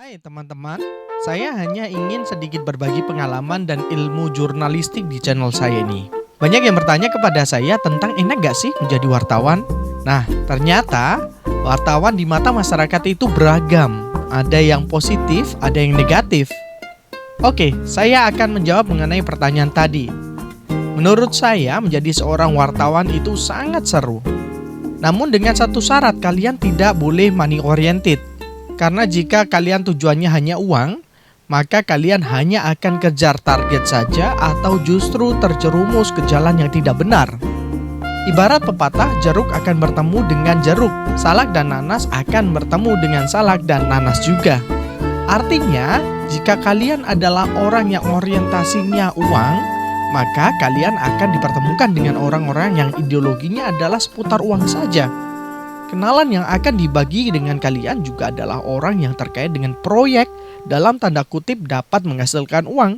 Hai teman-teman, saya hanya ingin sedikit berbagi pengalaman dan ilmu jurnalistik di channel saya ini. Banyak yang bertanya kepada saya tentang enak gak sih menjadi wartawan? Nah, ternyata wartawan di mata masyarakat itu beragam. Ada yang positif, ada yang negatif. Oke, saya akan menjawab mengenai pertanyaan tadi. Menurut saya, menjadi seorang wartawan itu sangat seru. Namun dengan satu syarat, kalian tidak boleh money oriented. Karena jika kalian tujuannya hanya uang, maka kalian hanya akan kejar target saja atau justru terjerumus ke jalan yang tidak benar. Ibarat pepatah, jeruk akan bertemu dengan jeruk, salak dan nanas akan bertemu dengan salak dan nanas juga. Artinya, jika kalian adalah orang yang orientasinya uang, maka kalian akan dipertemukan dengan orang-orang yang ideologinya adalah seputar uang saja. Kenalan yang akan dibagi dengan kalian juga adalah orang yang terkait dengan proyek dalam tanda kutip dapat menghasilkan uang.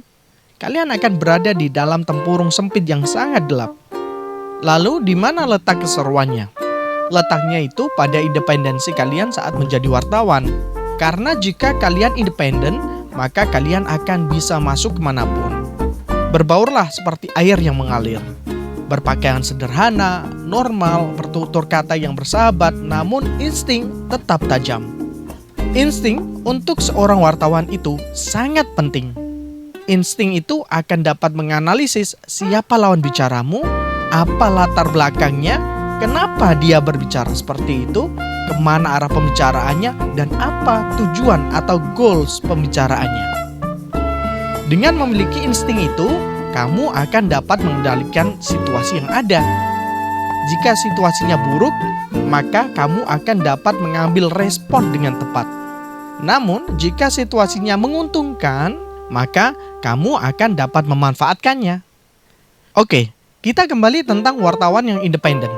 Kalian akan berada di dalam tempurung sempit yang sangat gelap. Lalu di mana letak keseruannya? Letaknya itu pada independensi kalian saat menjadi wartawan. Karena jika kalian independen, maka kalian akan bisa masuk kemanapun. Berbaurlah seperti air yang mengalir. Berpakaian sederhana, normal, bertutur kata yang bersahabat, namun insting tetap tajam. Insting untuk seorang wartawan itu sangat penting. Insting itu akan dapat menganalisis siapa lawan bicaramu, apa latar belakangnya, kenapa dia berbicara seperti itu, kemana arah pembicaraannya, dan apa tujuan atau goals pembicaraannya. Dengan memiliki insting itu, kamu akan dapat mengendalikan situasi yang ada. Jika situasinya buruk, maka kamu akan dapat mengambil respon dengan tepat. Namun, jika situasinya menguntungkan, maka kamu akan dapat memanfaatkannya. Oke, kita kembali tentang wartawan yang independen.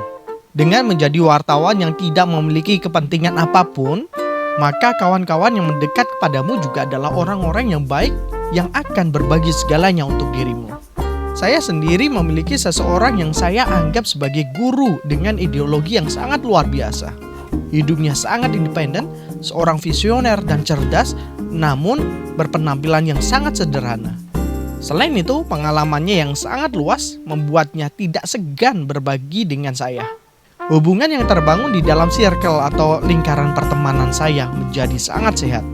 Dengan menjadi wartawan yang tidak memiliki kepentingan apapun, maka kawan-kawan yang mendekat kepadamu juga adalah orang-orang yang baik yang akan berbagi segalanya untuk dirimu. Saya sendiri memiliki seseorang yang saya anggap sebagai guru dengan ideologi yang sangat luar biasa. Hidupnya sangat independen, seorang visioner dan cerdas, namun berpenampilan yang sangat sederhana. Selain itu, pengalamannya yang sangat luas membuatnya tidak segan berbagi dengan saya. Hubungan yang terbangun di dalam circle atau lingkaran pertemanan saya menjadi sangat sehat.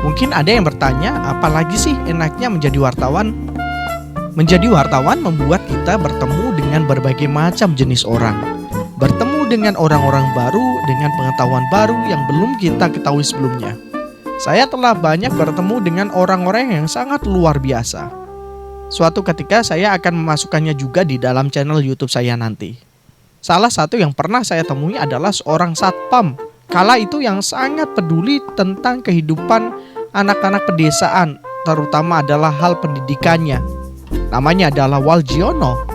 Mungkin ada yang bertanya, apalagi sih enaknya menjadi wartawan? Menjadi wartawan membuat kita bertemu dengan berbagai macam jenis orang. Bertemu dengan orang-orang baru dengan pengetahuan baru yang belum kita ketahui sebelumnya. Saya telah banyak bertemu dengan orang-orang yang sangat luar biasa. Suatu ketika saya akan memasukkannya juga di dalam channel YouTube saya nanti. Salah satu yang pernah saya temui adalah seorang satpam. Kala itu yang sangat peduli tentang kehidupan anak-anak pedesaan, terutama adalah hal pendidikannya. Namanya adalah Waljiono.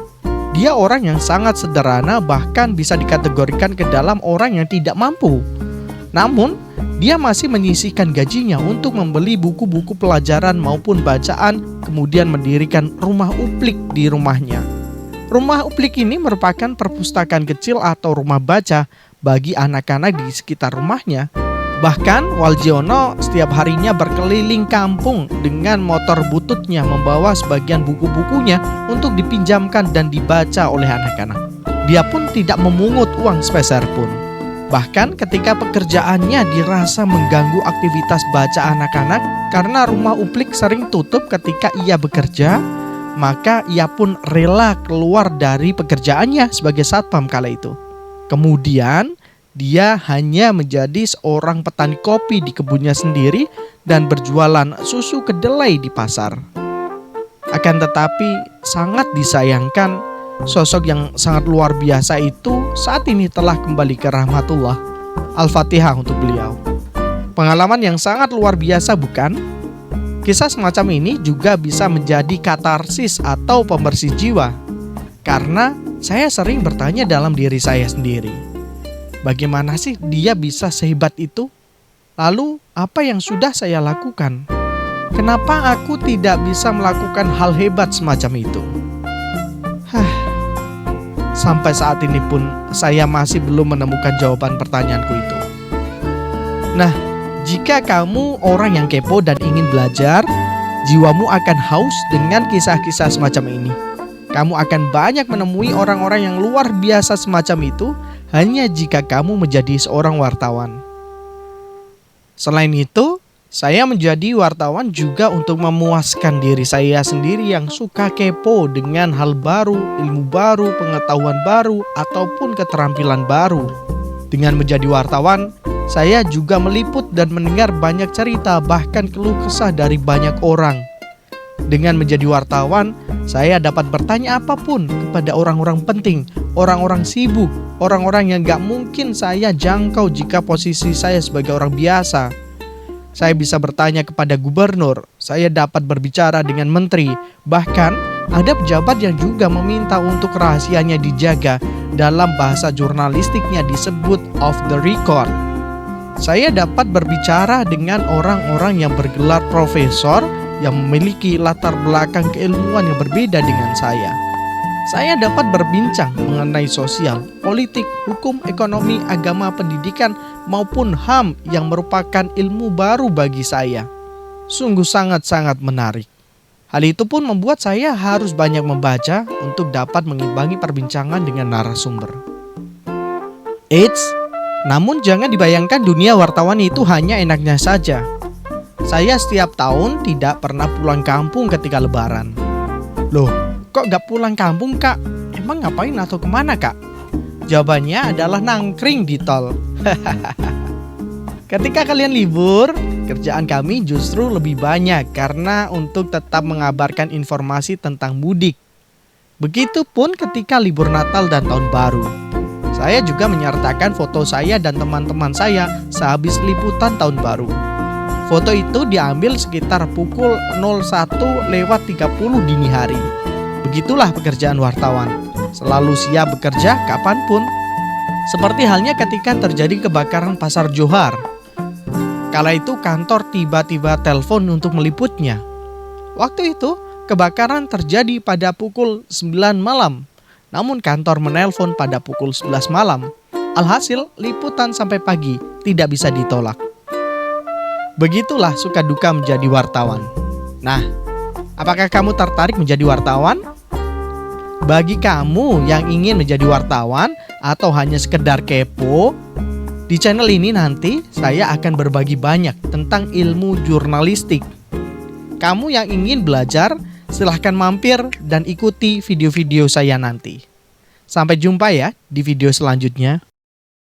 Dia orang yang sangat sederhana, bahkan bisa dikategorikan ke dalam orang yang tidak mampu. Namun, dia masih menyisihkan gajinya untuk membeli buku-buku pelajaran maupun bacaan, kemudian mendirikan rumah uplik di rumahnya. Rumah uplik ini merupakan perpustakaan kecil atau rumah baca bagi anak-anak di sekitar rumahnya. Bahkan Waljiono setiap harinya berkeliling kampung dengan motor bututnya membawa sebagian buku-bukunya untuk dipinjamkan dan dibaca oleh anak-anak. Dia pun tidak memungut uang sepeser pun. Bahkan ketika pekerjaannya dirasa mengganggu aktivitas baca anak-anak karena rumah uplik sering tutup ketika ia bekerja, maka ia pun rela keluar dari pekerjaannya sebagai satpam kala itu. Kemudian dia hanya menjadi seorang petani kopi di kebunnya sendiri dan berjualan susu kedelai di pasar. Akan tetapi sangat disayangkan, sosok yang sangat luar biasa itu saat ini telah kembali ke rahmatullah. Al-Fatihah untuk beliau. Pengalaman yang sangat luar biasa, bukan? Kisah semacam ini juga bisa menjadi katarsis atau pembersih jiwa. Karena saya sering bertanya dalam diri saya sendiri. Bagaimana sih dia bisa sehebat itu? Lalu apa yang sudah saya lakukan? Kenapa aku tidak bisa melakukan hal hebat semacam itu? Sampai saat ini pun saya masih belum menemukan jawaban pertanyaanku itu. Nah, Jika kamu orang yang kepo dan ingin belajar, jiwamu akan haus dengan kisah-kisah semacam ini. Kamu akan banyak menemui orang-orang yang luar biasa semacam itu hanya jika kamu menjadi seorang wartawan. Selain itu, saya menjadi wartawan juga untuk memuaskan diri saya sendiri yang suka kepo dengan hal baru, ilmu baru, pengetahuan baru, ataupun keterampilan baru. Dengan menjadi wartawan, saya juga meliput dan mendengar banyak cerita, bahkan keluh kesah dari banyak orang. Dengan menjadi wartawan, saya dapat bertanya apapun kepada orang-orang penting, orang-orang sibuk, orang-orang yang gak mungkin saya jangkau jika posisi saya sebagai orang biasa. Saya bisa bertanya kepada gubernur, saya dapat berbicara dengan menteri, bahkan ada pejabat yang juga meminta untuk rahasianya dijaga. Dalam bahasa jurnalistiknya disebut off the record. Saya dapat berbicara dengan orang-orang yang bergelar profesor yang memiliki latar belakang keilmuan yang berbeda dengan saya. Saya dapat berbincang mengenai sosial, politik, hukum, ekonomi, agama, pendidikan, maupun HAM yang merupakan ilmu baru bagi saya. Sungguh sangat-sangat menarik. Hal itu pun membuat saya harus banyak membaca untuk dapat mengimbangi perbincangan dengan narasumber. Eits, namun jangan dibayangkan dunia wartawan itu hanya enaknya saja. Saya setiap tahun tidak pernah pulang kampung ketika lebaran. Loh, kok gak pulang kampung, Kak? Emang ngapain atau kemana, Kak? Jawabannya adalah nangkring di tol. Ketika kalian libur, kerjaan kami justru lebih banyak karena untuk tetap mengabarkan informasi tentang mudik. Begitupun ketika libur Natal dan Tahun Baru. Saya juga menyertakan foto saya dan teman-teman saya sehabis liputan Tahun Baru. Foto itu diambil sekitar pukul 01.30 dini hari. Begitulah pekerjaan wartawan, selalu siap bekerja kapanpun. Seperti halnya ketika terjadi kebakaran Pasar Johar. Kala itu kantor tiba-tiba telepon untuk meliputnya. Waktu itu kebakaran terjadi pada pukul 9 malam. Namun kantor menelpon pada pukul 11 malam. Alhasil liputan sampai pagi tidak bisa ditolak. Begitulah suka duka menjadi wartawan. Nah, apakah kamu tertarik menjadi wartawan? Bagi kamu yang ingin menjadi wartawan atau hanya sekedar kepo, di channel ini nanti saya akan berbagi banyak tentang ilmu jurnalistik. Kamu yang ingin belajar, silahkan mampir dan ikuti video-video saya nanti. Sampai jumpa ya di video selanjutnya.